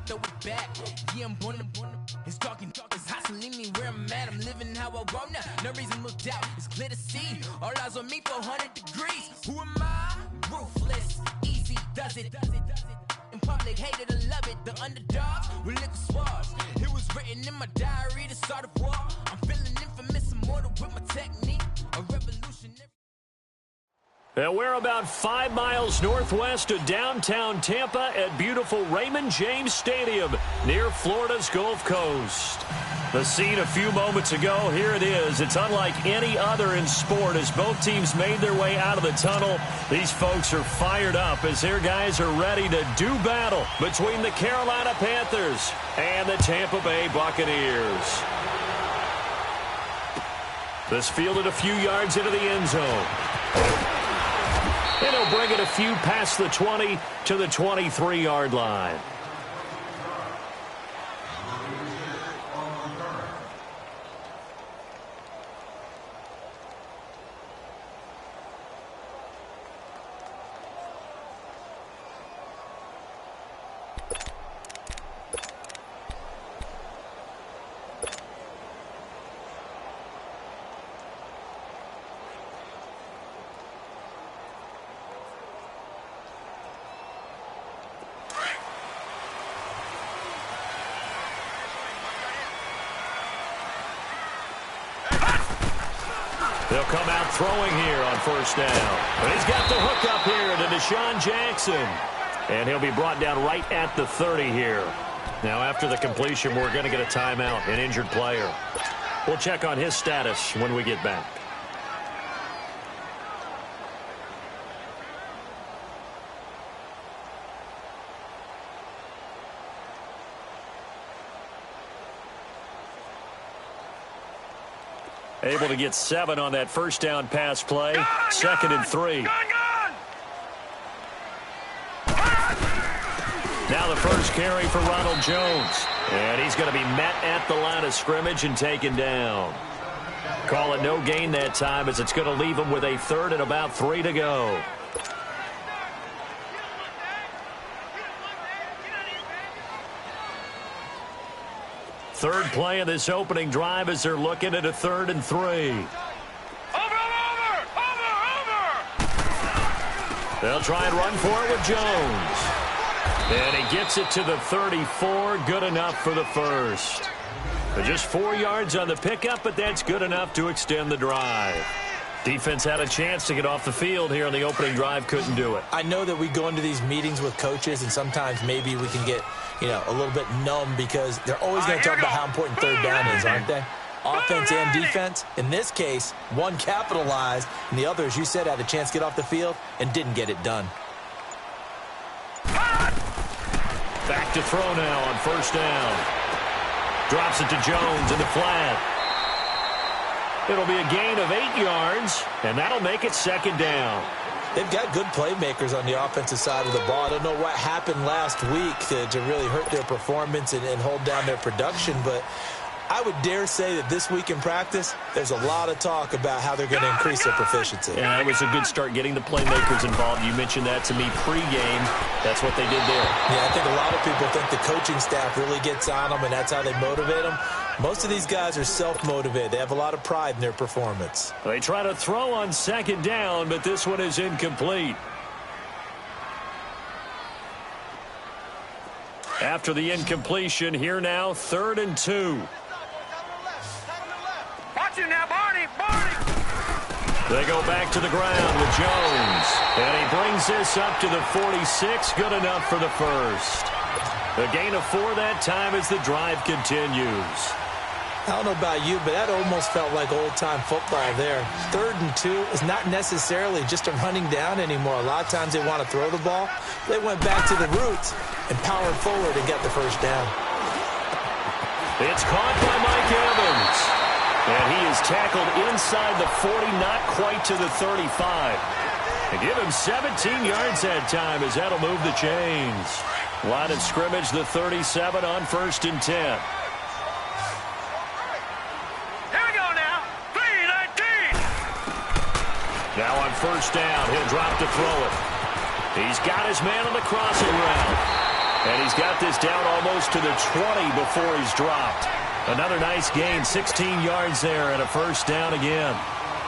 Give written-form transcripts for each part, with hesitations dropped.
throw it back. Yeah, I'm born to it's talking, it's hustling me where I'm at. I'm living how I want now. No reason to doubt, it's clear to see. All eyes on me, 400 degrees. Who am I? Ruthless, easy does it. In public, hated or love it. The underdogs with liquor swabs. It was written in my diary to start a war. I'm feeling infamous, immortal with my technique. A revolutionary. And we're about 5 miles northwest of downtown Tampa at beautiful Raymond James Stadium near Florida's Gulf Coast. The scene a few moments ago, here it is. It's unlike any other in sport as both teams made their way out of the tunnel. These folks are fired up as their guys are ready to do battle between the Carolina Panthers and the Tampa Bay Buccaneers. This fielded a few yards into the end zone. And he'll bring it a few past the 20 to the 23-yard line. They'll come out throwing here on first down. But he's got the hook up here to Deshaun Jackson. And he'll be brought down right at the 30 here. Now, after the completion, we're going to get a timeout, an injured player. We'll check on his status when we get back. Able to get 7 on that first down pass play. Second and 3. Now the first carry for Ronald Jones. And he's going to be met at the line of scrimmage and taken down. Call it no gain that time as it's going to leave him with a third and about 3 to go. Third play of this opening drive as they're looking at a 3rd and 3. Over! They'll try and run for it with Jones. And he gets it to the 34. Good enough for the first. Just 4 yards on the pickup, but that's good enough to extend the drive. Defense had a chance to get off the field here on the opening drive, couldn't do it. I know that we go into these meetings with coaches, and sometimes maybe we can get, a little bit numb because they're always going to talk about how important third down is, aren't they? Offense and defense. In this case, one capitalized, and the other, as you said, had a chance to get off the field and didn't get it done. Back to throw now on first down. Drops it to Jones in the flat. It'll be a gain of 8 yards, and that'll make it second down. They've got good playmakers on the offensive side of the ball. I don't know what happened last week to really hurt their performance and hold down their production, but I would dare say that this week in practice, there's a lot of talk about how they're going to increase their proficiency. Yeah, it was a good start getting the playmakers involved. You mentioned that to me pregame. That's what they did there. Yeah, I think a lot of people think the coaching staff really gets on them, and that's how they motivate them. Most of these guys are self-motivated. They have a lot of pride in their performance. They try to throw on second down, but this one is incomplete. After the incompletion, here now, 3rd and 2. Watch it now, Barney! They go back to the ground with Jones. And he brings this up to the 46. Good enough for the first. A gain of 4 that time as the drive continues. I don't know about you, but that almost felt like old-time football there. 3rd and 2 is not necessarily just a running down anymore. A lot of times they want to throw the ball. They went back to the roots and powered forward and got the first down. It's caught by Mike Evans. And he is tackled inside the 40, not quite to the 35. And give him 17 yards that time as that'll move the chains. Line of scrimmage, the 37 on 1st and 10. Now on first down, he'll drop to throw it. He's got his man on the crossing route. And he's got this down almost to the 20 before he's dropped. Another nice gain, 16 yards there and a first down again.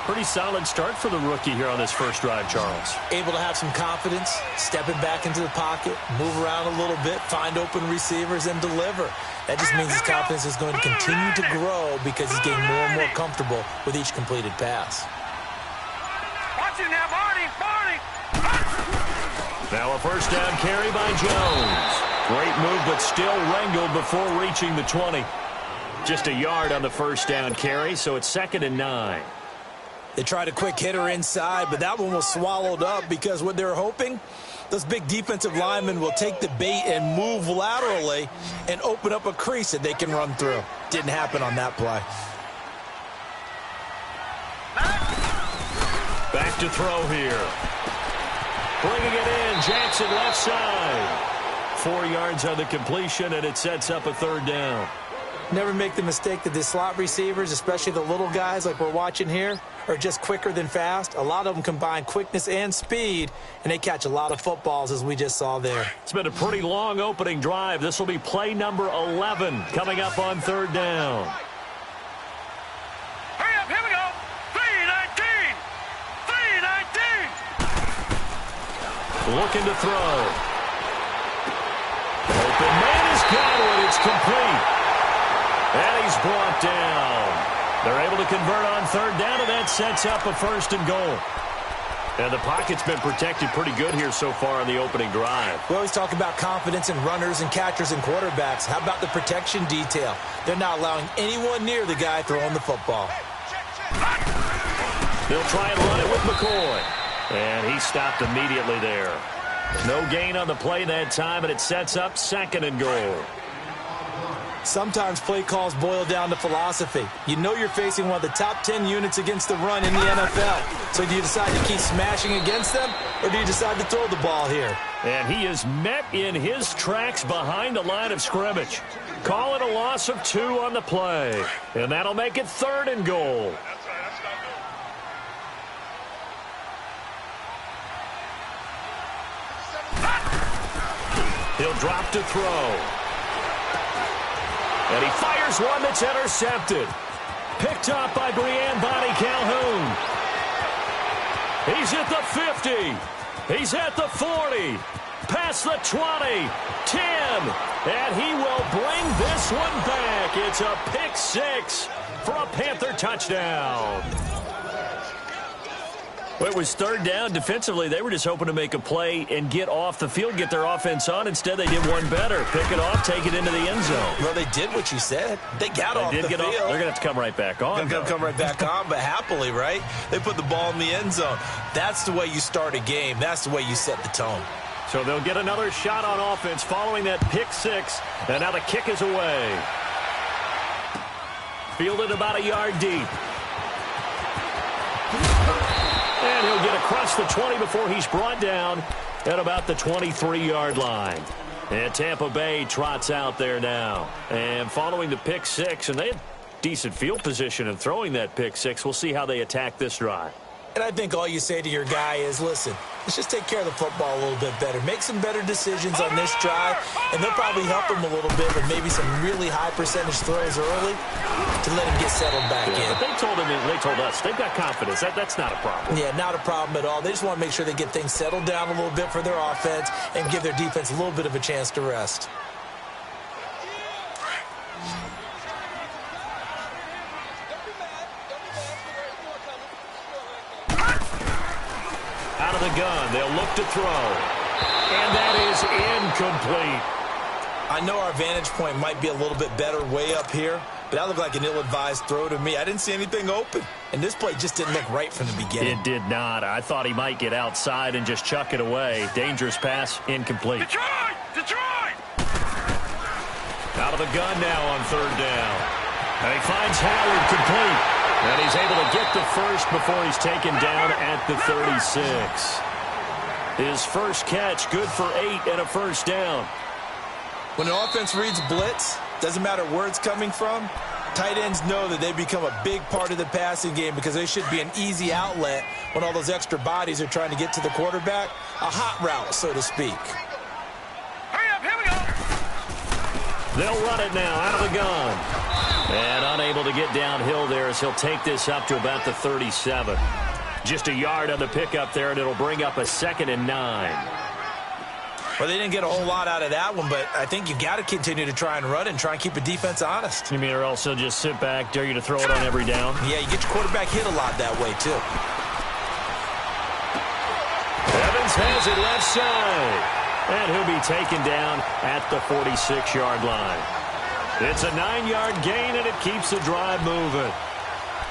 Pretty solid start for the rookie here on this first drive, Charles. Able to have some confidence, stepping back into the pocket, move around a little bit, find open receivers, and deliver. That just means his confidence is going to continue to grow because he's getting more and more comfortable with each completed pass. Watch it now, Barney! Now a first down carry by Jones. Great move, but still wrangled before reaching the 20. Just a yard on the first down carry, so it's 2nd and 9. They tried a quick hitter inside, but that one was swallowed up because what they're hoping, those big defensive linemen will take the bait and move laterally and open up a crease that they can run through. Didn't happen on that play. Back to throw here. Bringing it in, Jackson left side. 4 yards on the completion, and it sets up a 3rd down. Never make the mistake that the slot receivers, especially the little guys like we're watching here, are just quicker than fast. A lot of them combine quickness and speed, and they catch a lot of footballs, as we just saw there. It's been a pretty long opening drive. This will be play number 11 coming up on 3rd down. Hurry up, here we go! 3-19! 3-19! Looking to throw. Open man is Godwin. It's complete. And he's brought down. They're able to convert on 3rd down, and that sets up a 1st and goal. And the pocket's been protected pretty good here so far on the opening drive. We always talk about confidence in runners and catchers and quarterbacks. How about the protection detail? They're not allowing anyone near the guy throwing the football. They'll try and run it with McCoy. And he stopped immediately there. No gain on the play that time, and it sets up 2nd and goal. Sometimes play calls boil down to philosophy. You know you're facing one of the top 10 units against the run in the NFL. So do you decide to keep smashing against them, or do you decide to throw the ball here? And he is met in his tracks behind the line of scrimmage. Call it a loss of 2 on the play. And that'll make it 3rd and goal. He'll drop to throw. And he fires one that's intercepted. Picked up by Brian Bonnie Calhoun. He's at the 50. He's at the 40. Past the 20. 10. And he will bring this one back. It's a pick 6 for a Panther touchdown. Well, it was 3rd down. Defensively, they were just hoping to make a play and get off the field, get their offense on. Instead, they did one better. Pick it off, take it into the end zone. Well, they did what you said. They got off the field. They're going to have to come right back on. They're going to come right back on, but happily, right? They put the ball in the end zone. That's the way you start a game. That's the way you set the tone. So they'll get another shot on offense following that pick 6. And now the kick is away. Fielded about a yard deep. And he'll get across the 20 before he's brought down at about the 23-yard line. And Tampa Bay trots out there now. And following the pick 6, and they had decent field position in throwing that pick 6. We'll see how they attack this drive. And I think all you say to your guy is, listen, let's just take care of the football a little bit better. Make some better decisions on this drive, and they'll probably help him a little bit with maybe some really high percentage throws early to let him get settled back in. But they told us they've got confidence. That's not a problem. Yeah, not a problem at all. They just want to make sure they get things settled down a little bit for their offense and give their defense a little bit of a chance to rest. Out of the gun, they'll look to throw. And that is incomplete. I know our vantage point might be a little bit better way up here, but that looked like an ill-advised throw to me. I didn't see anything open, and this play just didn't look right from the beginning. It did not. I thought he might get outside and just chuck it away. Dangerous pass, incomplete. Detroit! Detroit! Out of the gun now on 3rd down. And he finds Howard complete. And he's able to get the first before he's taken down at the 36. His first catch, good for 8 and a first down. When an offense reads blitz, doesn't matter where it's coming from, tight ends know that they become a big part of the passing game because they should be an easy outlet when all those extra bodies are trying to get to the quarterback. A hot route, so to speak. Hurry up, here we go! They'll run it now out of the gun. And unable to get downhill there as he'll take this up to about the 37. Just a yard on the pickup there, and it'll bring up a 2nd and 9. Well, they didn't get a whole lot out of that one, but I think you got to continue to try and run and try and keep a defense honest. You mean or also just sit back, dare you to throw it on every down? Yeah, you get your quarterback hit a lot that way, too. Evans has it left side. And he'll be taken down at the 46-yard line. It's a 9-yard gain, and it keeps the drive moving.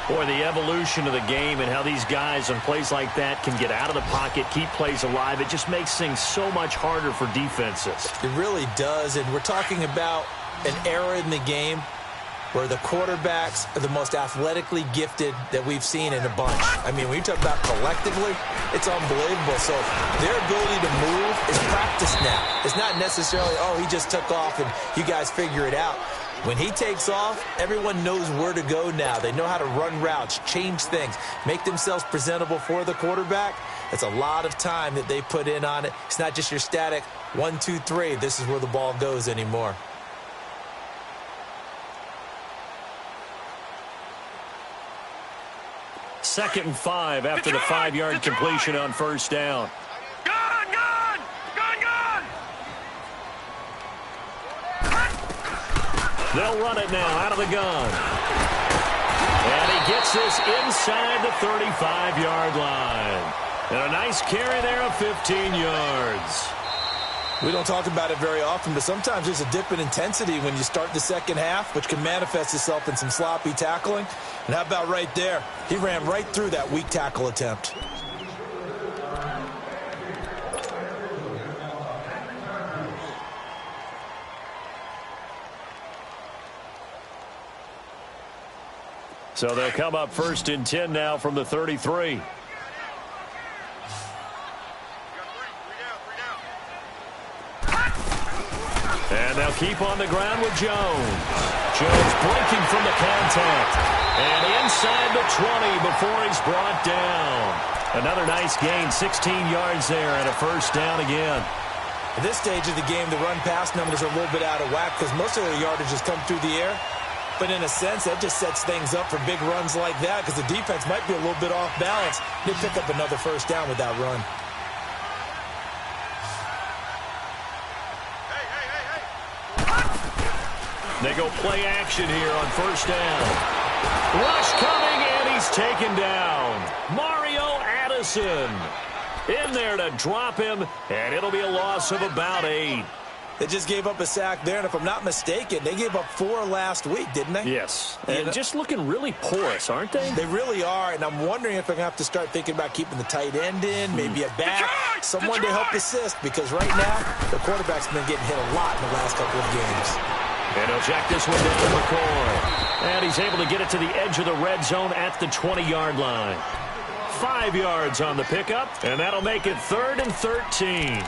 Boy, the evolution of the game and how these guys on plays like that can get out of the pocket, keep plays alive, it just makes things so much harder for defenses. It really does, and we're talking about an era in the game where the quarterbacks are the most athletically gifted that we've seen in a bunch. I mean, when you talk about collectively, it's unbelievable. So their ability to move is practiced now. It's not necessarily, oh, he just took off and you guys figure it out. When he takes off, everyone knows where to go now. They know how to run routes, change things, make themselves presentable for the quarterback. That's a lot of time that they put in on it. It's not just your static 1, 2, 3. This is where the ball goes anymore. Second and 5 after the 5-yard completion on first down. Gun, gun! Gun, gun! They'll run it now out of the gun. And he gets this inside the 35-yard line. And a nice carry there of 15 yards. We don't talk about it very often, but sometimes there's a dip in intensity when you start the second half, which can manifest itself in some sloppy tackling. And how about right there? He ran right through that weak tackle attempt. So they'll come up 1st and 10 now from the 33. And they'll keep on the ground with Jones. Jones breaking from the contact. And inside the 20 before he's brought down. Another nice gain, 16 yards there and a first down again. At this stage of the game, the run-pass numbers are a little bit out of whack because most of their yardage has come through the air. But in a sense, that just sets things up for big runs like that because the defense might be a little bit off balance. They pick up another first down with that run. They go play action here on first down. Rush coming, and he's taken down. Mario Addison in there to drop him, and it'll be a loss of about 8. They just gave up a sack there, and if I'm not mistaken, they gave up 4 last week, didn't they? Yes, and just looking really porous, aren't they? They really are, and I'm wondering if they're going to have to start thinking about keeping the tight end in, maybe a back, someone to help assist, because right now, the quarterback's been getting hit a lot in the last couple of games. And he'll check this one down to McCoy. And he's able to get it to the edge of the red zone at the 20-yard line. 5 yards on the pickup, and that'll make it 3rd and 13.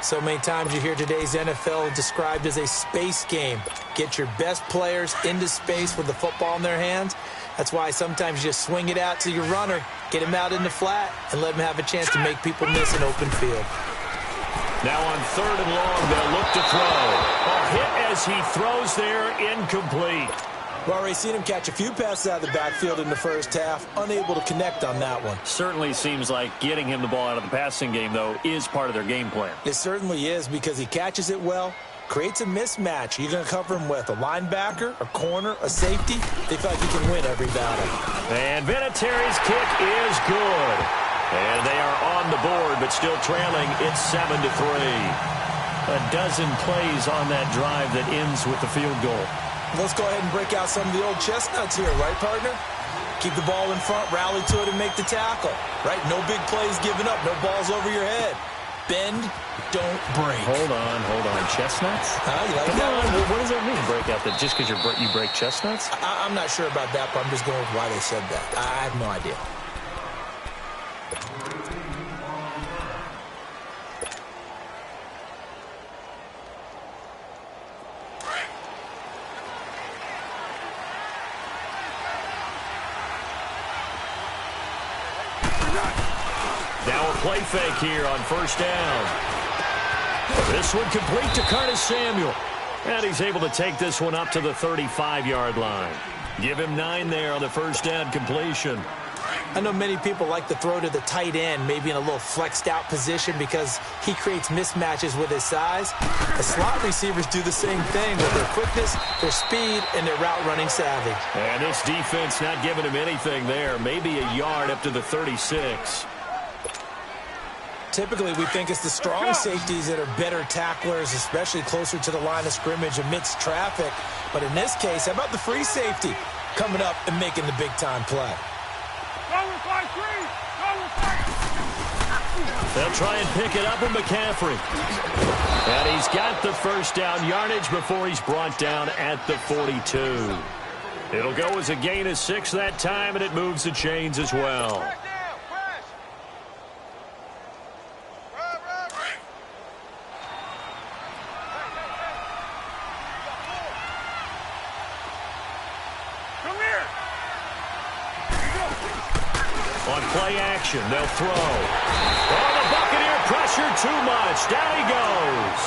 So many times you hear today's NFL described as a space game. Get your best players into space with the football in their hands. That's why sometimes you just swing it out to your runner, get him out in the flat, and let him have a chance to make people miss an open field. Now on 3rd and long, they'll look to throw. A hit as he throws there, incomplete. We've already seen him catch a few passes out of the backfield in the first half, unable to connect on that one. Certainly seems like getting him the ball out of the passing game, though, is part of their game plan. It certainly is because he catches it well, creates a mismatch. You're going to cover him with a linebacker, a corner, a safety. They feel like he can win every battle. And Vinatieri's kick is good. And they are on the board, but still trailing. It's 7-3. A dozen plays on that drive that ends with the field goal. Let's go ahead and break out some of the old chestnuts here, right, partner? Keep the ball in front, rally to it, and make the tackle. Right? No big plays given up, no balls over your head. Bend, don't break. Hold on. Chestnuts? You like Come that on. one? What does that mean, break out? That just because you break chestnuts? I'm not sure about that, but I'm just going with why they said that. I have no idea. Now a play fake here on first down. This one complete to Curtis Samuel. And he's able to take this one up to the 35-yard line. Give him 9 there on the first down completion. I know many people like to throw to the tight end, maybe in a little flexed out position because he creates mismatches with his size. The slot receivers do the same thing with their quickness, their speed, and their route running savvy. And this defense not giving him anything there, maybe a yard up to the 36. Typically, we think it's the strong safeties that are better tacklers, especially closer to the line of scrimmage amidst traffic. But in this case, how about the free safety coming up and making the big-time play? They'll try and pick it up with McCaffrey. And he's got the first down yardage before he's brought down at the 42. It'll go as a gain of 6 that time, and it moves the chains as well. On play action, they'll throw. Oh, the Buccaneer pressure too much. Down he goes.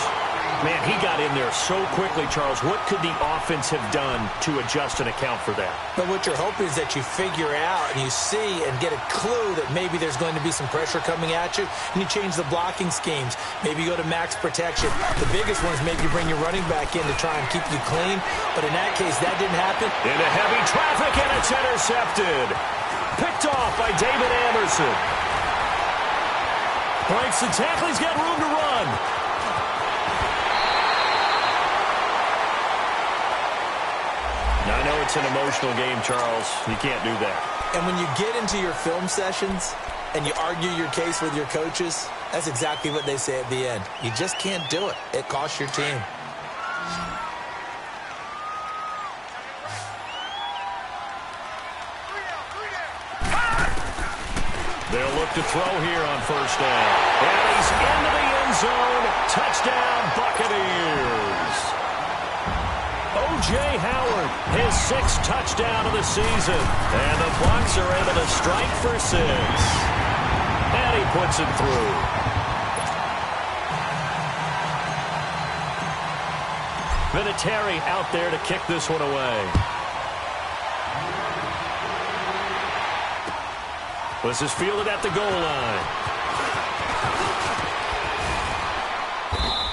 Man, he got in there so quickly, Charles. What could the offense have done to adjust and account for that? But what you're hoping is that you figure out and you see and get a clue that maybe there's going to be some pressure coming at you, and you change the blocking schemes. Maybe you go to max protection. The biggest one is maybe you bring your running back in to try and keep you clean. But in that case, that didn't happen. Into heavy traffic, and it's intercepted. Picked off by David Anderson. Breaks the tackle. He's got room to run. Now, I know it's an emotional game, Charles. You can't do that. And when you get into your film sessions and you argue your case with your coaches, that's exactly what they say at the end. You just can't do it. It costs your team. They'll look to throw here on first down. And he's into the end zone. Touchdown, Buccaneers. O.J. Howard, his 6th touchdown of the season. And the Bucs are able to strike for 6. And he puts it through. Vinatieri out there to kick this one away. This is fielded at the goal line.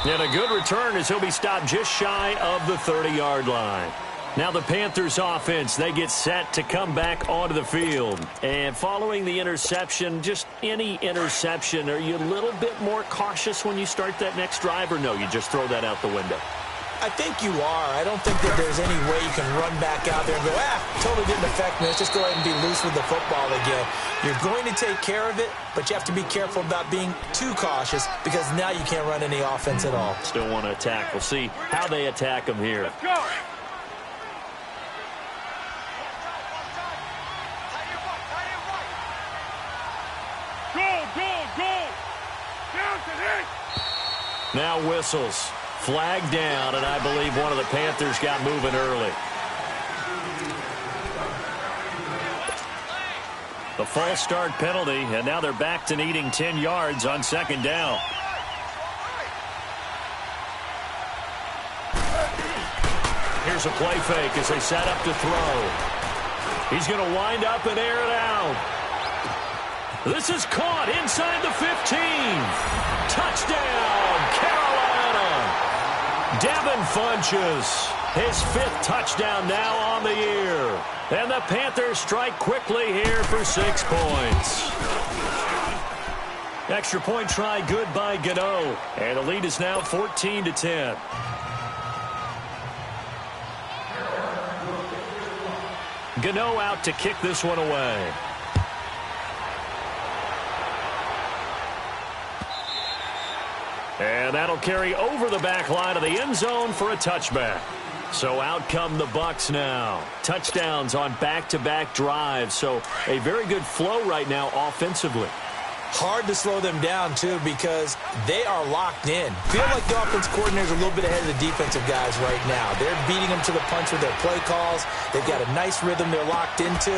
And a good return as he'll be stopped just shy of the 30-yard line. Now the Panthers offense, they get set to come back onto the field. And following the interception, just any interception, are you a little bit more cautious when you start that next drive, or no, you just throw that out the window? I think you are. I don't think that there's any way you can run back out there and go, totally didn't affect me. Let's just go ahead and be loose with the football again. You're going to take care of it, but you have to be careful about being too cautious because now you can't run any offense at all. Still want to attack. We'll see how they attack them here. Let's go. Go. Down to hit. Now whistles. Flag down, and I believe one of the Panthers got moving early. The false start penalty, and now they're back to needing 10 yards on second down. Here's a play fake as they set up to throw. He's going to wind up and air it out. This is caught inside the 15. Touchdown, Carolina. Devin Funchess, his 5th touchdown now on the year. And the Panthers strike quickly here for 6 points. Extra point try good by Gano. And the lead is now 14-10. Gano out to kick this one away. And that'll carry over the back line of the end zone for a touchback. So out come the Bucs now. Touchdowns on back-to-back drives. So a very good flow right now offensively. Hard to slow them down, too, because they are locked in. Feel like the offense coordinator is a little bit ahead of the defensive guys right now. They're beating them to the punch with their play calls. They've got a nice rhythm they're locked into.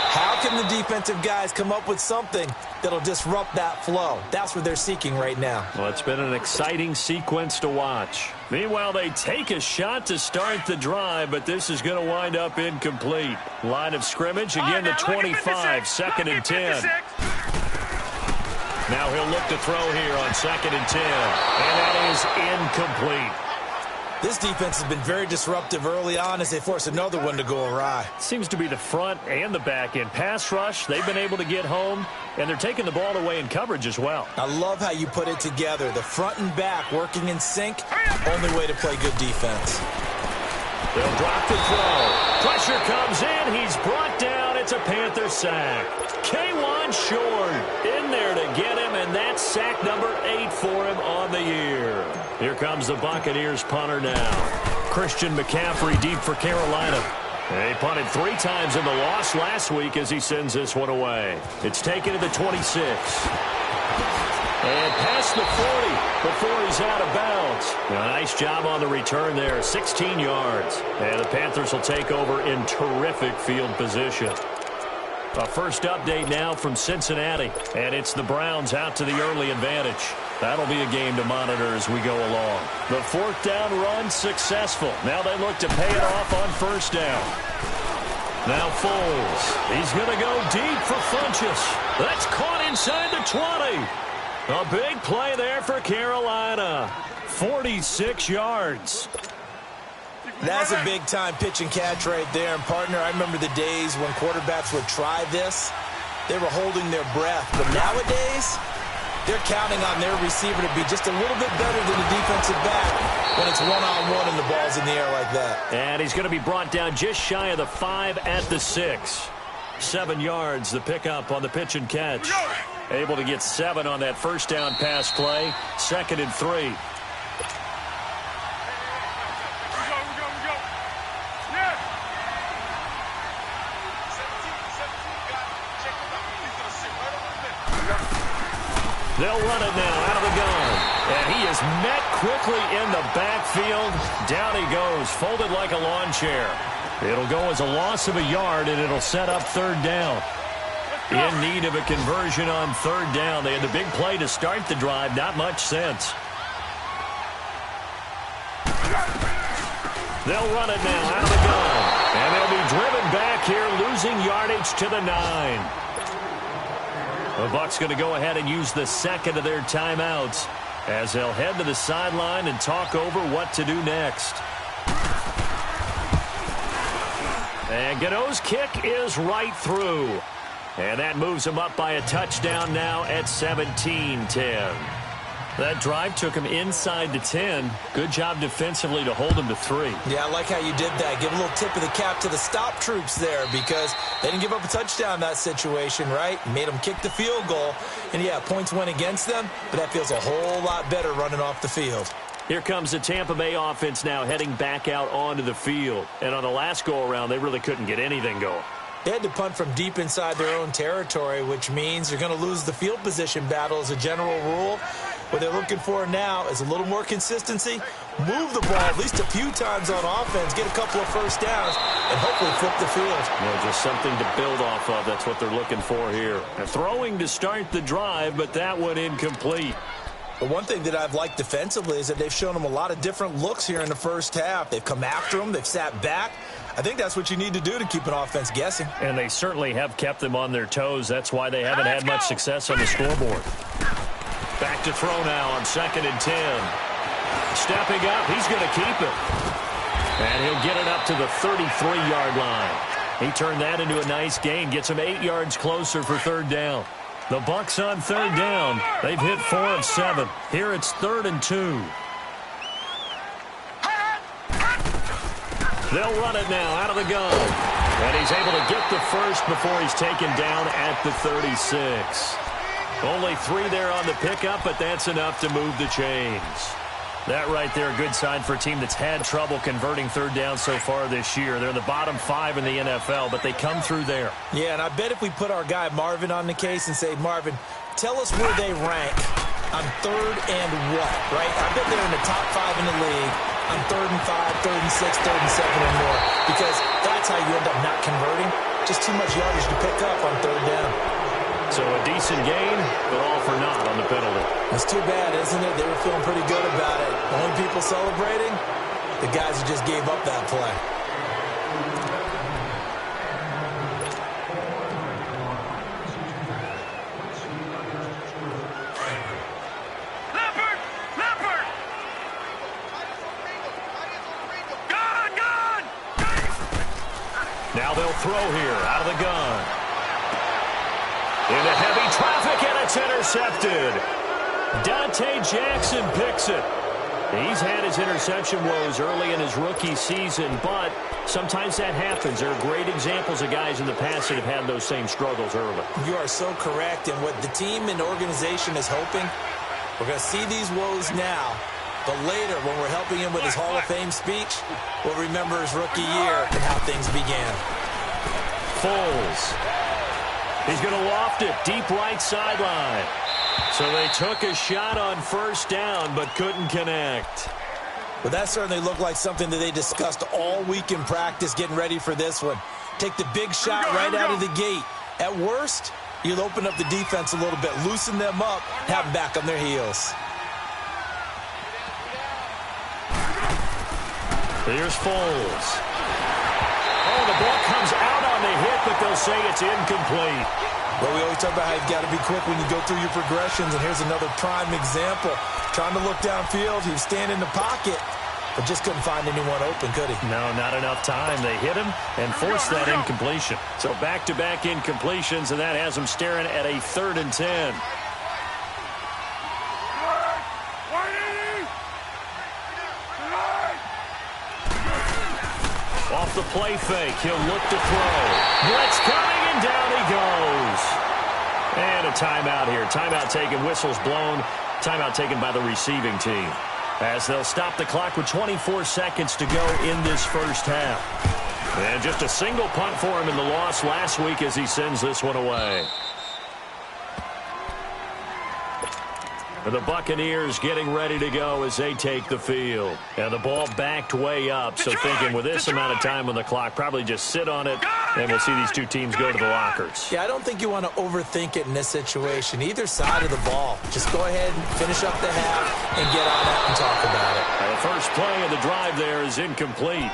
How can the defensive guys come up with something that'll disrupt that flow? That's what they're seeking right now. Well, it's been an exciting sequence to watch. Meanwhile, they take a shot to start the drive, but this is going to wind up incomplete. Line of scrimmage, again to 25, 2nd and 10. Now he'll look to throw here on 2nd and 10, and that is incomplete. This defense has been very disruptive early on as they force another one to go awry. Seems to be the front and the back end. Pass rush, they've been able to get home, and they're taking the ball away in coverage as well. I love how you put it together. The front and back working in sync, only way to play good defense. They'll drop the throw. Pressure comes in. He's brought down. It's a Panther sack. K'Wan Short in there to get him, and that's sack number 8 for him on the year. Here comes the Buccaneers punter now. Christian McCaffrey deep for Carolina. They punted 3 times in the loss last week as he sends this one away. It's taken to the 26. And past the 40 before he's out of bounds. Now, nice job on the return there, 16 yards. And the Panthers will take over in terrific field position. A first update now from Cincinnati, and it's the Browns out to the early advantage. That'll be a game to monitor as we go along. The 4th down run successful. Now they look to pay it off on 1st down. Now Foles. He's going to go deep for Funchess. That's caught inside the 20. A big play there for Carolina. 46 yards. That's a big-time pitch and catch right there. And, partner, I remember the days when quarterbacks would try this. They were holding their breath. But nowadays, they're counting on their receiver to be just a little bit better than the defensive back when it's one-on-one and the ball's in the air like that. And he's going to be brought down just shy of the 5 at the 6. 7 yards, the pickup on the pitch and catch. Able to get 7 on that 1st down pass play. 2nd and 3. They'll run it now out of the gun. And he is met quickly in the backfield. Down he goes, folded like a lawn chair. It'll go as a loss of a yard, and it'll set up 3rd down. In need of a conversion on 3rd down. They had the big play to start the drive. Not much sense. They'll run it now out of the gun. And they'll be driven back here, losing yardage to the 9. The Bucs going to go ahead and use the 2nd of their timeouts as they'll head to the sideline and talk over what to do next. And Gano's kick is right through. And that moves him up by a touchdown now at 17-10. That drive took him inside the 10. Good job defensively to hold him to 3. Yeah, I like how you did that. Give a little tip of the cap to the stop troops there because they didn't give up a touchdown in that situation, right? Made them kick the field goal. And, yeah, points went against them, but that feels a whole lot better running off the field. Here comes the Tampa Bay offense now heading back out onto the field. And on the last go-around, they really couldn't get anything going. They had to punt from deep inside their own territory, which means they're going to lose the field position battle as a general rule. What they're looking for now is a little more consistency, move the ball at least a few times on offense, get a couple of 1st downs, and hopefully flip the field. Well, just something to build off of. That's what they're looking for here. And throwing to start the drive, but that one incomplete. But one thing that I've liked defensively is that they've shown them a lot of different looks here in the 1st half. They've come after them. They've sat back. I think that's what you need to do to keep an offense guessing. And they certainly have kept them on their toes. That's why they haven't had much success on the scoreboard. Back to throw now on 2nd and 10. Stepping up, he's going to keep it. And he'll get it up to the 33-yard line. He turned that into a nice gain, gets him 8 yards closer for 3rd down. The Bucs on 3rd down. They've hit 4 of 7. Here it's 3rd and 2. They'll run it now out of the gun. And he's able to get the first before he's taken down at the 36. Only 3 there on the pickup, but that's enough to move the chains. That right there, a good sign for a team that's had trouble converting 3rd down so far this year. They're in the bottom 5 in the NFL, but they come through there. Yeah, and I bet if we put our guy Marvin on the case and say, Marvin, tell us where they rank on 3rd and what, right? I bet they're in the top 5 in the league on 3rd and 5, 3rd and 6, 3rd and 7 or more, because that's how you end up not converting. Just too much yardage to pick up on 3rd down. So a decent gain, but all for naught on the penalty. It's too bad, isn't it? They were feeling pretty good about it. The only people celebrating, the guys who just gave up that play. Now they'll throw here out of the gun. Into heavy traffic, and it's intercepted. Dante Jackson picks it. He's had his interception woes early in his rookie season, but sometimes that happens. There are great examples of guys in the past that have had those same struggles early. You are so correct, and what the team and organization is hoping, we're going to see these woes now, but later, when we're helping him with his Hall of Fame speech, we'll remember his rookie year and how things began. Foles. He's going to loft it deep right sideline. So they took a shot on 1st down, but couldn't connect. Well, that certainly looked like something that they discussed all week in practice getting ready for this one. Take the big shot right out of the gate. At worst, you'll open up the defense a little bit, loosen them up, have them back on their heels. Here's Foles. Oh, the ball comes out on the hit, but they'll say it's incomplete. Well, we always talk about how you've got to be quick when you go through your progressions, and here's another prime example. Trying to look downfield, he was standing in the pocket, but just couldn't find anyone open, could he? No, not enough time. They hit him and forced that incompletion. So back-to-back incompletions, and that has him staring at a 3rd and 10. Off the play fake, he'll look to throw. Blitz coming, and down he goes. And a timeout here. Timeout taken, whistles blown. Timeout taken by the receiving team, as they'll stop the clock with 24 seconds to go in this first half. And just a single punt for him in the loss last week as he sends this one away. The Buccaneers getting ready to go as they take the field. And the ball backed way up, so thinking with this amount of time on the clock, probably just sit on it, and we'll see these two teams go to the lockers. Yeah, I don't think you want to overthink it in this situation. Either side of the ball. Just go ahead and finish up the half and get on out and talk about it. And the first play of the drive there is incomplete.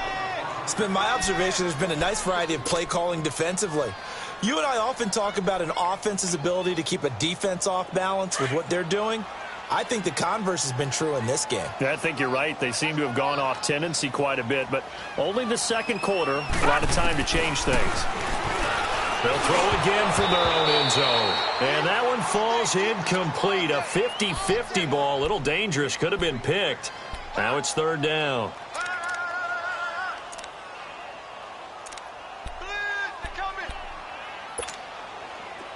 It's been my observation there's been a nice variety of play calling defensively. You and I often talk about an offense's ability to keep a defense off balance with what they're doing. I think the converse has been true in this game. Yeah, I think you're right. They seem to have gone off tendency quite a bit, but only the second quarter, a lot of time to change things. They'll throw again from their own end zone. And that one falls incomplete. A 50-50 ball, a little dangerous, could have been picked. Now it's 3rd down.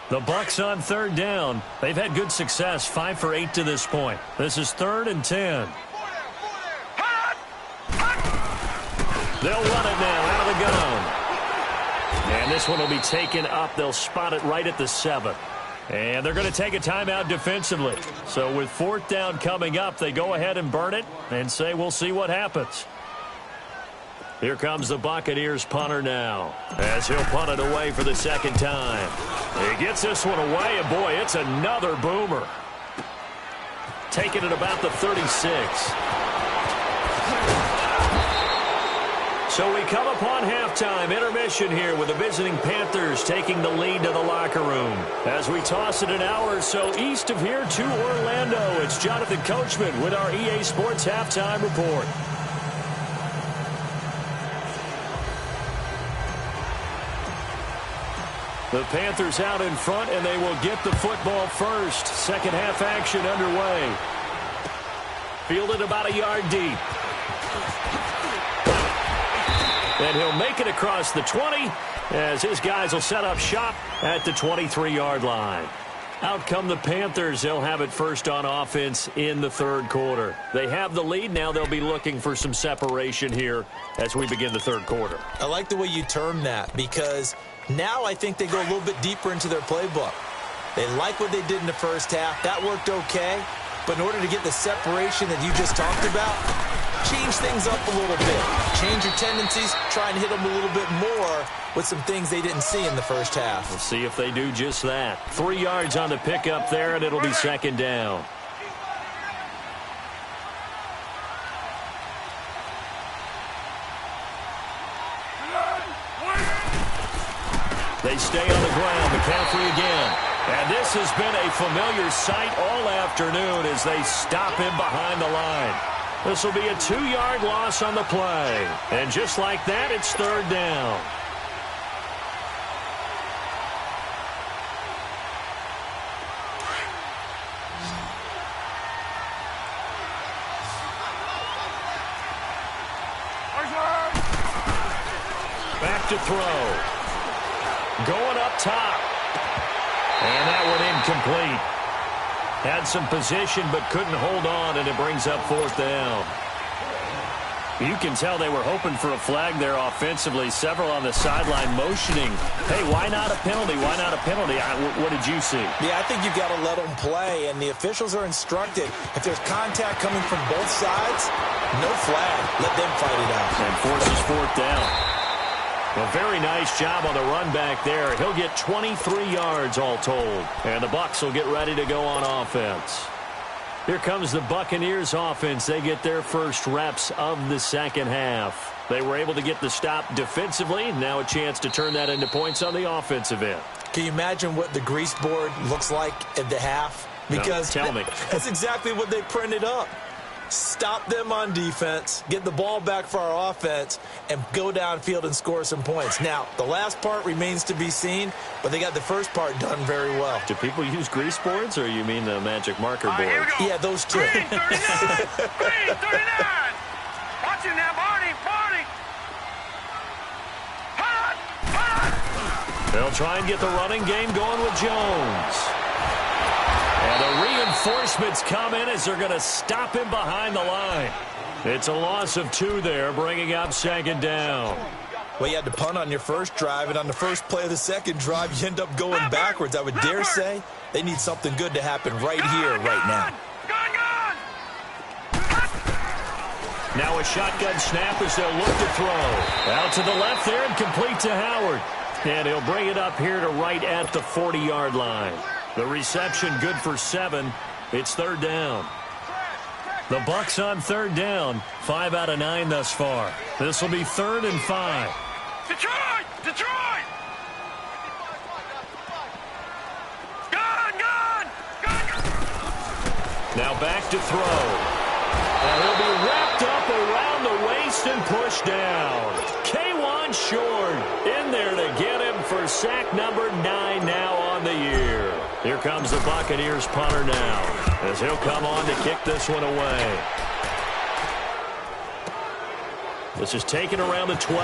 The Bucs on 3rd down. They've had good success, 5 for 8 to this point. This is 3rd and 10. They'll run it now out of the gun. And this one will be taken up. They'll spot it right at the 7. And they're going to take a timeout defensively. So with 4th down coming up, they go ahead and burn it and say we'll see what happens. Here comes the Buccaneers punter now, as he'll punt it away for the 2nd time. He gets this one away, and boy, it's another boomer. Taking it about the 36. So we come upon halftime, intermission here with the visiting Panthers taking the lead to the locker room. As we toss it an hour or so east of here to Orlando, it's Jonathan Coachman with our EA Sports Halftime Report. The Panthers out in front, and they will get the football first. Second half action underway. Fielded about a yard deep. And he'll make it across the 20 as his guys will set up shop at the 23-yard line. Out come the Panthers. They'll have it first on offense in the 3rd quarter. They have the lead. Now they'll be looking for some separation here as we begin the 3rd quarter. I like the way you term that, because now I think they go a little bit deeper into their playbook. They like what they did in the first half. That worked okay. But in order to get the separation that you just talked about, change things up a little bit. Change your tendencies. Try and hit them a little bit more with some things they didn't see in the first half. We'll see if they do just that. 3 yards on the pickup there, and it'll be second down. They stay on the ground. McCaffrey again. And this has been a familiar sight all afternoon as they stop him behind the line. This will be a 2-yard loss on the play. And just like that, it's third down. Back to throw. Going up top. And that one incomplete. Had some position but couldn't hold on, and it brings up fourth down. You can tell they were hoping for a flag there offensively. Several on the sideline motioning. Hey, why not a penalty? Why not a penalty? What did you see? Yeah, I think you've got to let them play, and the officials are instructed. If there's contact coming from both sides, no flag. Let them fight it out. And forces fourth down. A very nice job on the run back there. He'll get 23 yards all told. And the Bucs will get ready to go on offense. Here comes the Buccaneers offense. They get their first reps of the second half. They were able to get the stop defensively. Now a chance to turn that into points on the offensive end. Can you imagine what the grease board looks like at the half? Because no, tell me. That's exactly what they printed up. Stop them on defense, get the ball back for our offense, and go downfield and score some points. Now, the last part remains to be seen, but they got the first part done very well. Do people use grease boards, or you mean the magic marker board? Yeah, those two. Green 39! Green 39! Watching that, Barney! Barney! Hot! They'll try and get the running game going with Jones. And the reinforcements come in as they're going to stop him behind the line. It's a loss of 2 there, bringing up second down. Well, you had to punt on your first drive, and on the first play of the second drive, you end up going backwards. I would dare say they need something good to happen right here, right now. Now a shotgun snap as they'll look to throw. Out to the left there and complete to Howard. And he'll bring it up here to right at the 40-yard line. The reception good for 7. It's third down. The Bucs on third down. 5 out of 9 thus far. This will be 3rd and 5. Detroit! Detroit! Gun! Now back to throw. And he'll be wrapped up around the waist and pushed down. K'Wan Short in there to get him for sack number 9 now on the year. Here comes the Buccaneers punter now as he'll come on to kick this one away. This is taken around the 12.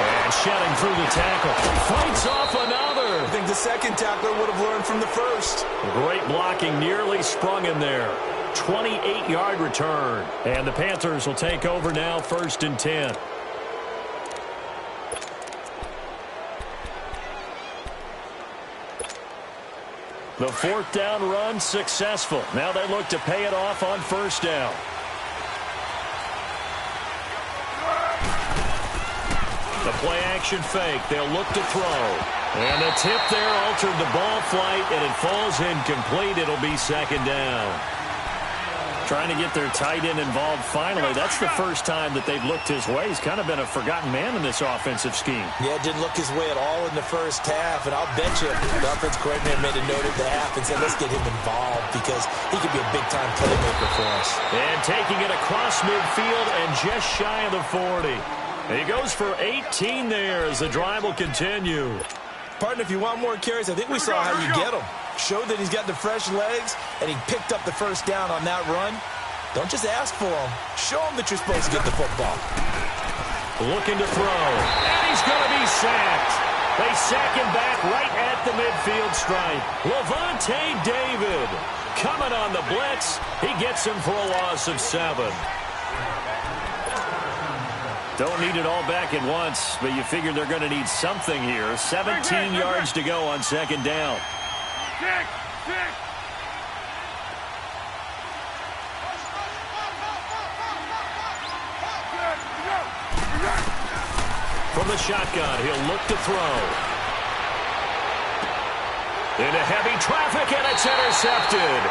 And shedding through the tackle. Fights off another. I think the second tackler would have learned from the first. Great blocking, nearly sprung in there. 28-yard return. And the Panthers will take over now, 1st and 10. The 4th down run successful. Now they look to pay it off on 1st down. The play action fake. They'll look to throw. And the tip there altered the ball flight, and it falls incomplete. It'll be 2nd down. Trying to get their tight end involved finally. That's the first time that they've looked his way. He's kind of been a forgotten man in this offensive scheme. Yeah, didn't look his way at all in the first half, and I'll bet you the offense coordinator made a note at the half and said, let's get him involved because he could be a big-time playmaker for us. And taking it across midfield and just shy of the 40. He goes for 18 there as the drive will continue. Partner, if you want more carries, I think we saw how you get him. Showed that he's got the fresh legs, and he picked up the first down on that run. Don't just ask for him. Show him that you're supposed to get the football. Looking to throw. And he's going to be sacked. They sack him back right at the midfield stripe. Lavonte David coming on the blitz. He gets him for a loss of 7. Don't need it all back at once, but you figure they're going to need something here. 17 yards to go on second down. From the shotgun, he'll look to throw. Into heavy traffic, and it's intercepted.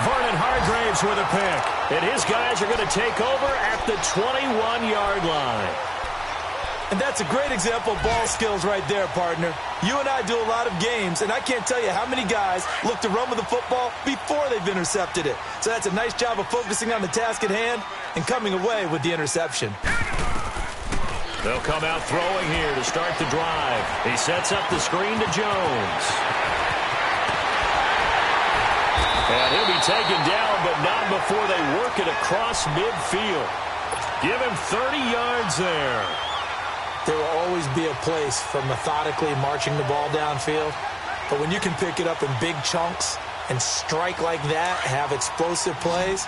Vernon Hargreaves with a pick. And his guys are going to take over at the 21-yard line. And that's a great example of ball skills right there, partner. You and I do a lot of games, and I can't tell you how many guys look to run with the football before they've intercepted it. So that's a nice job of focusing on the task at hand and coming away with the interception. They'll come out throwing here to start the drive. He sets up the screen to Jones. And he'll be taken down, but not before they work it across midfield. Give him 30 yards there. There will always be a place for methodically marching the ball downfield. But when you can pick it up in big chunks and strike like that, have explosive plays,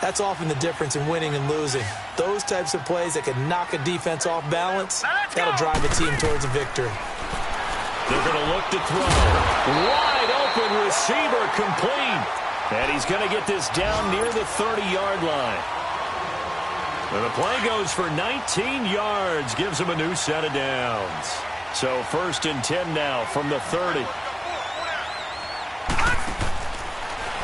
that's often the difference in winning and losing. Those types of plays that can knock a defense off balance, that'll drive a team towards a victory. They're going to look to throw. Wide open receiver complete. And he's going to get this down near the 30-yard line. And the play goes for 19 yards. Gives him a new set of downs. So 1st and 10 now from the 30.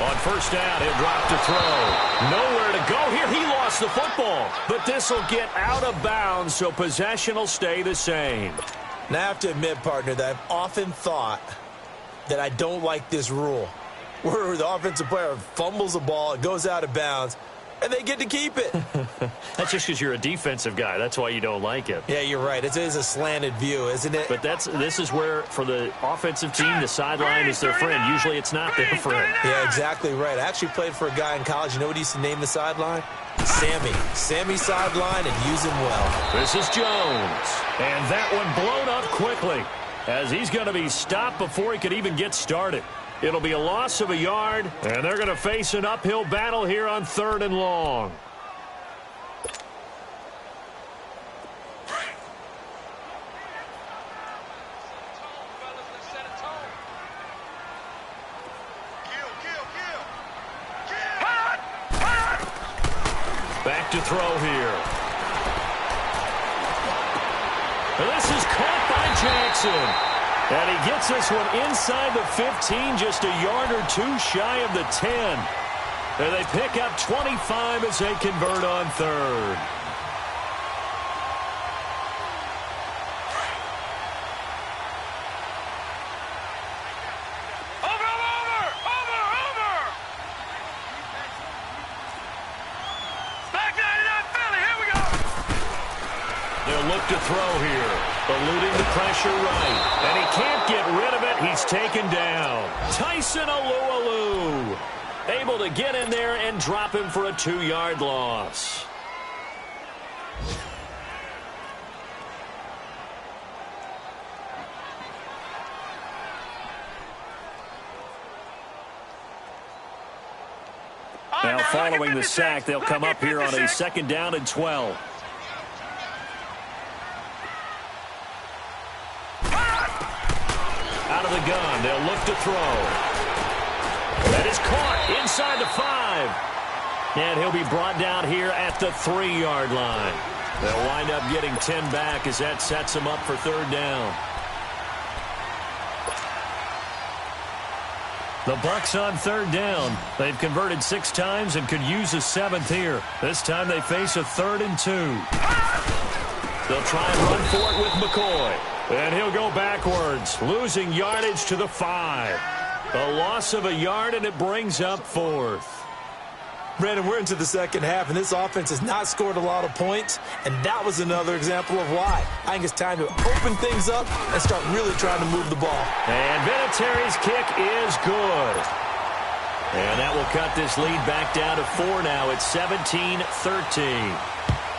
On 1st down, he'll drop to throw. Nowhere to go here. He lost the football. But this will get out of bounds, so possession will stay the same. Now, I have to admit, partner, that I've often thought that I don't like this rule, where the offensive player fumbles the ball, it goes out of bounds, and they get to keep it. That's just because you're a defensive guy. That's why you don't like it. Yeah, you're right. It is a slanted view, isn't it? But this is where, for the offensive team, the sideline is their friend. Usually it's not their friend. Yeah, exactly right. I actually played for a guy in college. You know what he used to name the sideline? Sammy. Sammy sideline, and use him well. This is Jones. And that one blown up quickly as he's going to be stopped before he could even get started. It'll be a loss of a yard, and they're going to face an uphill battle here on 3rd and long. Back to throw here. And this is caught by Jackson. And he gets this one inside the 15, just a yard or two shy of the 10. And they pick up 25 as they convert on 3rd. To throw here, eluding the pressure right, and he can't get rid of it. He's taken down. Tyson Alualu able to get in there and drop him for a 2-yard loss. Now following the sack, they'll come up here on a 2nd down and 12. Out of the gun, they'll look to throw. That is caught inside the 5. And he'll be brought down here at the 3-yard line. They'll wind up getting 10 back as that sets them up for 3rd down. The Bucs on 3rd down. They've converted 6 times and could use a 7th here. This time they face a 3rd and 2. They'll try and run for it with McCoy. And he'll go backwards, losing yardage to the 5. A loss of a yard, and it brings up 4th. Brandon, we're into the 2nd half, and this offense has not scored a lot of points, and that was another example of why. I think it's time to open things up and start really trying to move the ball. And Vinatieri's kick is good. And that will cut this lead back down to 4 now. It's 17-13.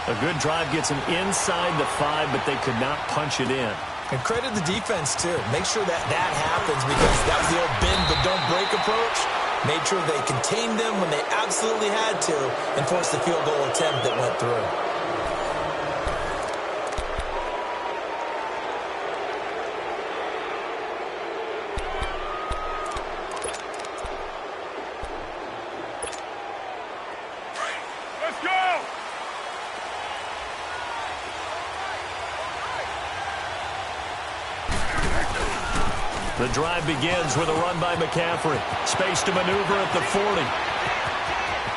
A good drive gets them inside the 5, but they could not punch it in. And credit the defense, too. Make sure that happens, because that was the old bend but don't break approach. Made sure they contained them when they absolutely had to and forced the field goal attempt that went through. The drive begins with a run by McCaffrey. Space to maneuver at the 40.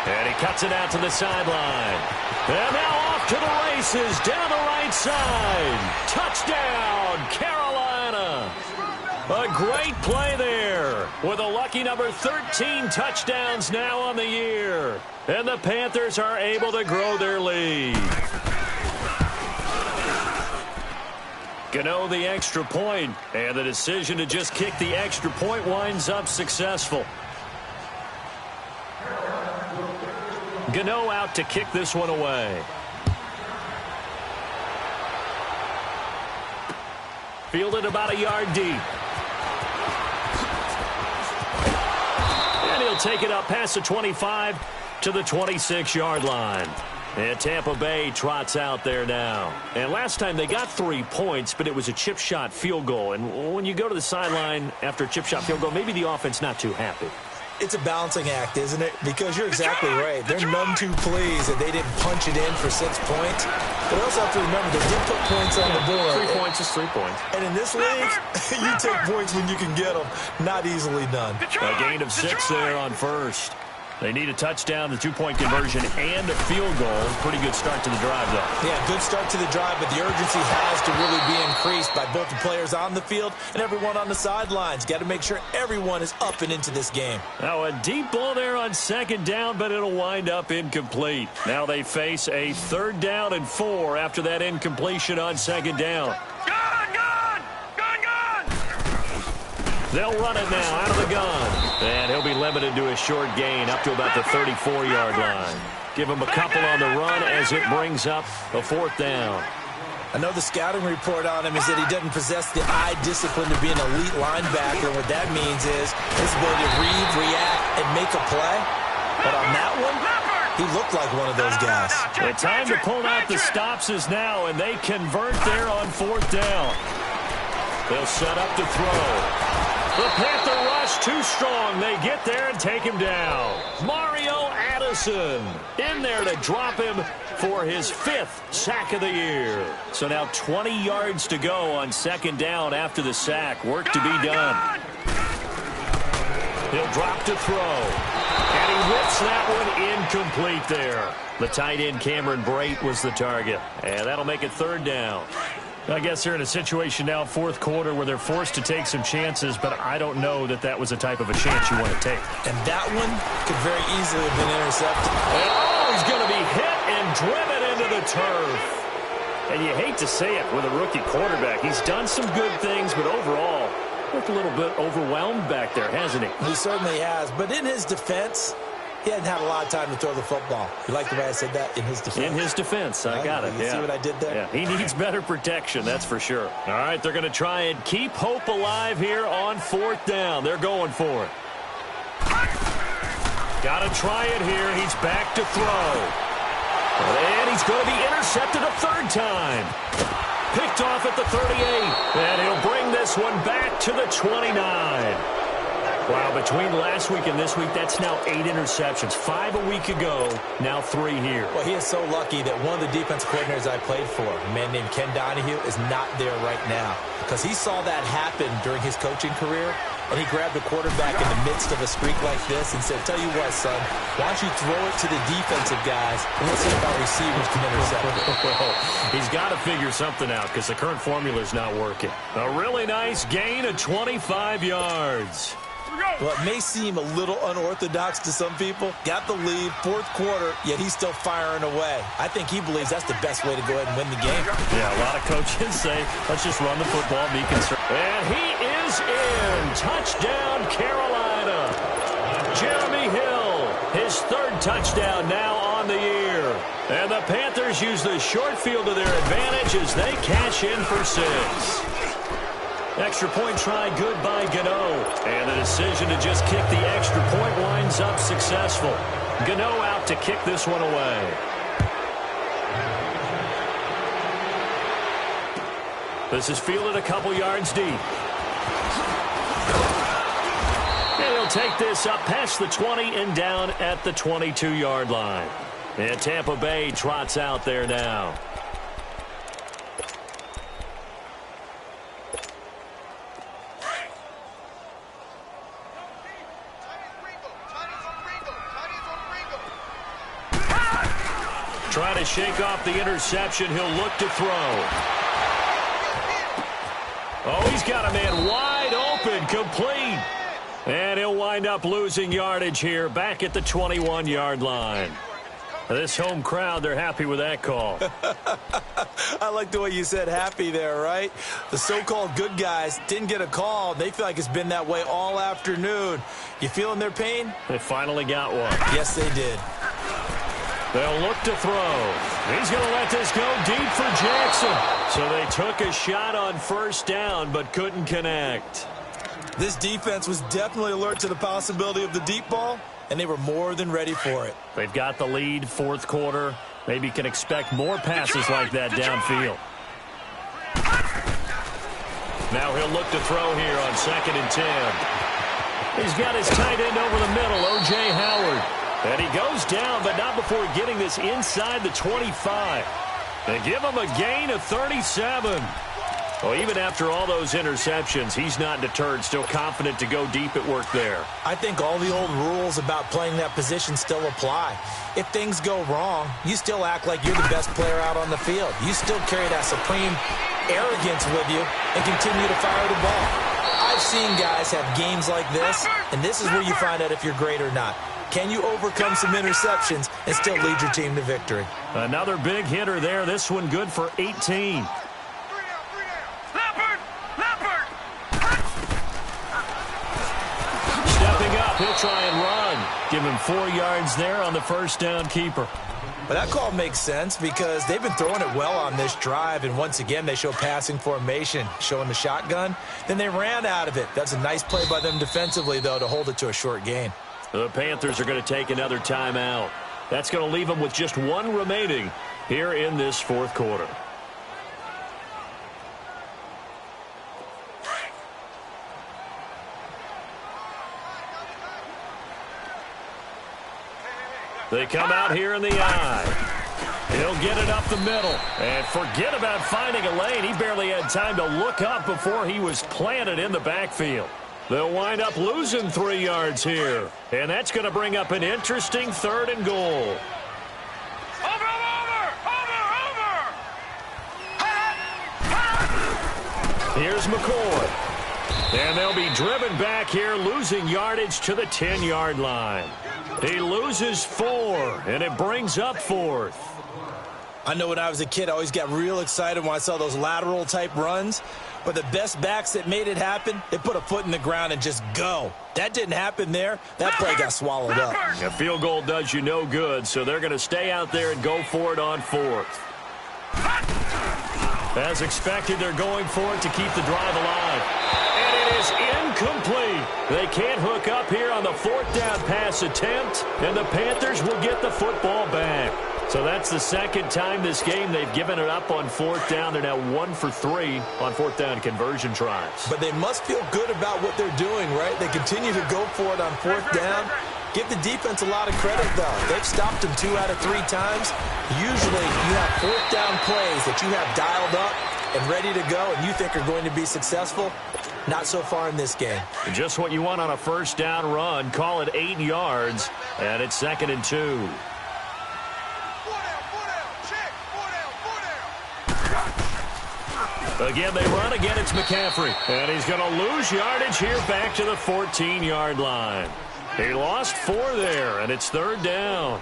And he cuts it out to the sideline. And now off to the races down the right side. Touchdown, Carolina. A great play there with a lucky number 13 touchdowns now on the year. And the Panthers are able to grow their lead. Gano the extra point, and the decision to just kick the extra point winds up successful. Gano out to kick this one away. Fielded about a yard deep. And he'll take it up past the 25 to the 26-yard line. And Tampa Bay trots out there now. And last time they got 3 points, but it was a chip shot field goal. And when you go to the sideline after a chip shot field goal, maybe the offense not too happy. It's a balancing act, isn't it? Because you're exactly right. They're none too pleased that they didn't punch it in for 6 points. But also have to remember, they did put points on the board. 3 points is 3 points. And in this league, you take points when you can get them. Not easily done. A gain of 6 there on first. They need a touchdown, the 2-point conversion, and a field goal. Pretty good start to the drive, though. Yeah, good start to the drive, but the urgency has to really be increased by both the players on the field and everyone on the sidelines. Got to make sure everyone is up and into this game. Now a deep ball there on second down, but it'll wind up incomplete. Now they face a 3rd down and 4 after that incompletion on second down. They'll run it now out of the gun. And he'll be limited to a short gain up to about the 34-yard line. Give him a couple on the run as it brings up a 4th down. I know the scouting report on him is that he doesn't possess the eye discipline to be an elite linebacker. And what that means is his ability to read, react, and make a play. But on that one, he looked like one of those guys. The time to pull out the stops is now, and they convert there on 4th down. They'll set up to throw. The Panther rush too strong. They get there and take him down. Mario Addison in there to drop him for his 5th sack of the year. So now 20 yards to go on second down after the sack. Work to be done. He'll drop to throw. And he whips that one incomplete there. The tight end Cameron Brate was the target. And that'll make it 3rd down. I guess they're in a situation now, 4th quarter, where they're forced to take some chances, but I don't know that that was a type of a chance you want to take. And that one could very easily have been intercepted. And he's going to be hit and driven into the turf. And you hate to say it with a rookie quarterback. He's done some good things, but overall, looked a little bit overwhelmed back there, hasn't he? He certainly has. But in his defense, he hadn't had a lot of time to throw the football. You like the way I said that? In his defense. In his defense. I got it. You see what I did there? Yeah, he needs better protection, that's for sure. All right, they're going to try and keep hope alive here on 4th down. They're going for it. Got to try it here. He's back to throw. And he's going to be intercepted a 3rd time. Picked off at the 38. And he'll bring this one back to the 29. Wow, between last week and this week, that's now 8 interceptions. 5 a week ago, now 3 here. Well, he is so lucky that one of the defense coordinators I played for, a man named Ken Donahue, is not there right now. Because he saw that happen during his coaching career, and he grabbed the quarterback in the midst of a streak like this and said, tell you what, son, why don't you throw it to the defensive guys, and let's see if our receivers can intercept it. Well, he's got to figure something out because the current formula is not working. A really nice gain of 25 yards. Well, it may seem a little unorthodox to some people. Got the lead, 4th quarter, yet he's still firing away. I think he believes that's the best way to go ahead and win the game. Yeah, a lot of coaches say, let's just run the football and be concerned. And he is in. Touchdown, Carolina. Jeremy Hill, his 3rd touchdown now on the year. And the Panthers use the short field to their advantage as they cash in for 6. Extra point try good by Gano. And the decision to just kick the extra point winds up successful. Gano out to kick this one away. This is fielded a couple yards deep. And he'll take this up past the 20 and down at the 22-yard line. And Tampa Bay trots out there now. Trying to shake off the interception. He'll look to throw. Oh, he's got a man wide open, complete. And he'll wind up losing yardage here back at the 21-yard line. This home crowd, they're happy with that call. I like the way you said happy there, right? The so-called good guys didn't get a call. They feel like it's been that way all afternoon. You feeling their pain? They finally got one. Yes, they did. They'll look to throw. He's going to let this go deep for Jackson. So they took a shot on first down but couldn't connect. This defense was definitely alert to the possibility of the deep ball, and they were more than ready for it. They've got the lead, fourth quarter. Maybe can expect more passes like that downfield. Now he'll look to throw here on 2nd and 10. He's got his tight end over the middle, O.J. Howard. And he goes down, but not before getting this inside the 25. They give him a gain of 37. Well, even after all those interceptions, he's not deterred, still confident to go deep at work there. I think all the old rules about playing that position still apply. If things go wrong, you still act like you're the best player out on the field. You still carry that supreme arrogance with you and continue to fire the ball. I've seen guys have games like this, and this is where you find out if you're great or not. Can you overcome some interceptions and still lead your team to victory? Another big hitter there. This one good for 18. Stepping up, he'll try and run. Give him 4 yards there on the first down keeper. But that call makes sense because they've been throwing it well on this drive, and once again they show passing formation, showing the shotgun. Then they ran out of it. That's a nice play by them defensively, though, to hold it to a short gain. The Panthers are going to take another timeout. That's going to leave them with just 1 remaining here in this fourth quarter. They come out here in the eye. He'll get it up the middle. And forget about finding a lane. He barely had time to look up before he was planted in the backfield. They'll wind up losing 3 yards here. And that's going to bring up an interesting 3rd and goal. Here's McCoy. And they'll be driven back here, losing yardage to the 10-yard line. He loses 4, and it brings up 4th. I know when I was a kid, I always got real excited when I saw those lateral-type runs. But the best backs that made it happen, they put a foot in the ground and just go. That didn't happen there. That play got swallowed up. A field goal does you no good, so they're going to stay out there and go for it on 4th. As expected, they're going for it to keep the drive alive. And it is incomplete. They can't hook up here on the 4th down pass attempt, and the Panthers will get the football back. So that's the 2nd time this game they've given it up on 4th down. They're now 1 for 3 on 4th down conversion tries. But they must feel good about what they're doing, right? They continue to go for it on 4th down. Give the defense a lot of credit, though. They've stopped them 2 out of 3 times. Usually you have 4th down plays that you have dialed up and ready to go and you think are going to be successful. Not so far in this game. Just what you want on a first down run. Call it 8 yards, and it's 2nd and 2. Again, they run. Again, it's McCaffrey. And he's going to lose yardage here back to the 14-yard line. He lost 4 there, and it's 3rd down.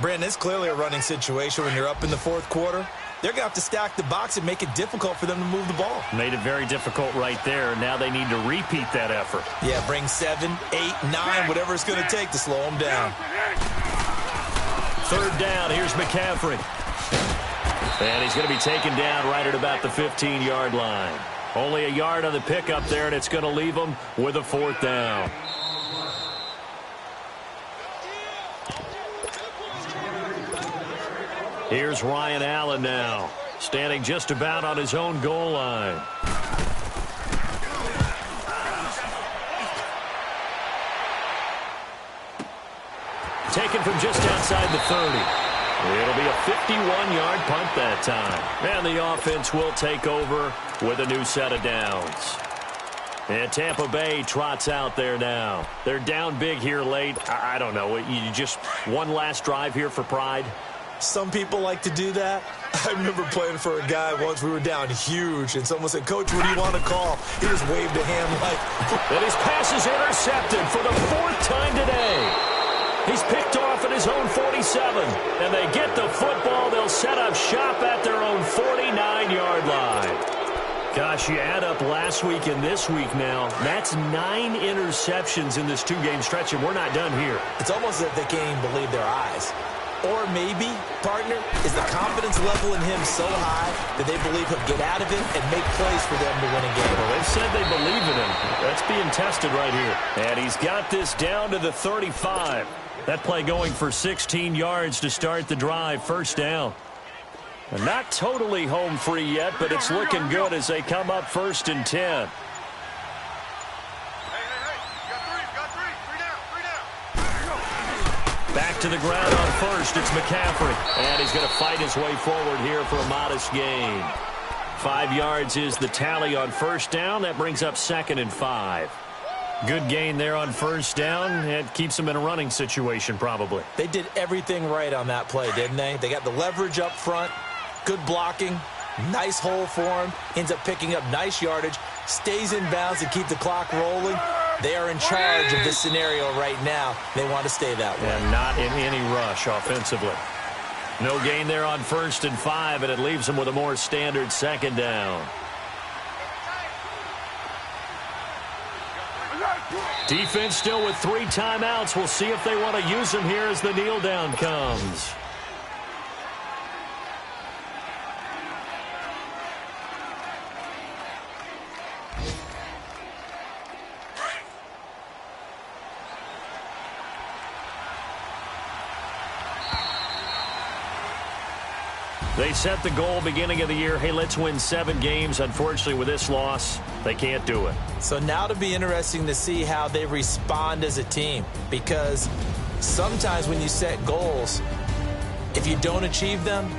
Brandon, it's clearly a running situation when you're up in the 4th quarter. They're going to have to stack the box and make it difficult for them to move the ball. Made it very difficult right there. Now they need to repeat that effort. Yeah, bring 7, 8, 9, whatever it's going to take to slow them down. 3rd down. Here's McCaffrey. And he's going to be taken down right at about the 15-yard line. Only a yard on the pickup there, and it's going to leave him with a 4th down. Here's Ryan Allen now, standing just about on his own goal line. Taken from just outside the 30. It'll be a 51-yard punt that time. And the offense will take over with a new set of downs. And Tampa Bay trots out there now. They're down big here late. I don't know. You just one last drive here for pride? Some people like to do that. I remember playing for a guy once. We were down huge, and someone said, "Coach, what do you want to call?" He just waved a hand like... And his pass is intercepted for the 4th time today. He's picked off at his own 47, and they get the football. They'll set up shop at their own 49-yard line. Gosh, you add up last week and this week now, that's 9 interceptions in this 2-game stretch, and we're not done here. It's almost as if they can't even believe their eyes. Or maybe, partner, is the confidence level in him so high that they believe he'll get out of it and make plays for them to win a game. Well, they've said they believe in him. That's being tested right here. And he's got this down to the 35. That play going for 16 yards to start the drive, 1st down. And not totally home free yet, but it's looking good as they come up 1st and 10. Back to the ground on 1st. It's McCaffrey. And he's going to fight his way forward here for a modest gain. 5 yards is the tally on 1st down. That brings up 2nd and 5. Good gain there on 1st down. It keeps them in a running situation probably. They did everything right on that play, didn't they? They got the leverage up front. Good blocking. Nice hole for him. Ends up picking up nice yardage. Stays in bounds to keep the clock rolling. They are in charge of this scenario right now. They want to stay that way. And not in any rush offensively. No gain there on 1st and 5, and it leaves them with a more standard 2nd down. Defense still with 3 timeouts. We'll see if they want to use them here as the kneel down comes. They set the goal beginning of the year, hey, let's win 7 games. Unfortunately, with this loss, they can't do it. So now it'll be interesting to see how they respond as a team, because sometimes when you set goals, if you don't achieve them,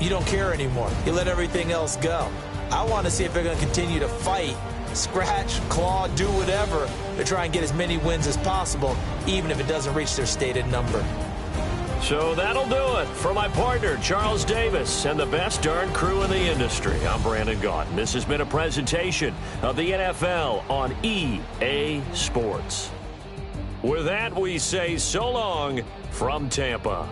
you don't care anymore. You let everything else go. I want to see if they're going to continue to fight, scratch, claw, do whatever to try and get as many wins as possible, even if it doesn't reach their stated number. So that'll do it for my partner, Charles Davis, and the best darn crew in the industry. I'm Brandon Gaudin. This has been a presentation of the NFL on EA Sports. With that, we say so long from Tampa.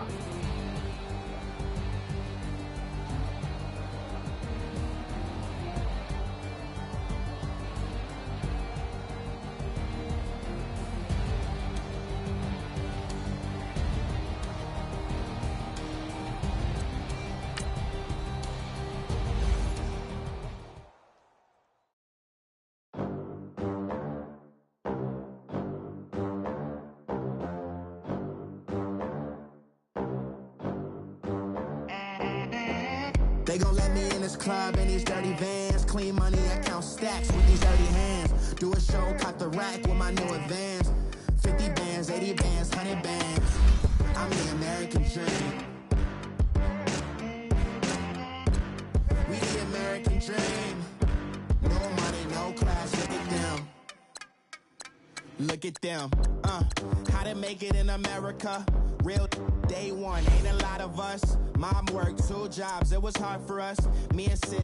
They gon' let me in this club in these dirty vans. Clean money, I count stacks with these dirty hands. Do a show, cop the rack with my new advance. 50 bands, 80 bands, 100 bands. I'm the American dream. We the American dream. No money, no class, look at them. Look at them. How to make it in America. Real day one, ain't a lot of us. Mom worked 2 jobs, it was hard for us. Me and Sid.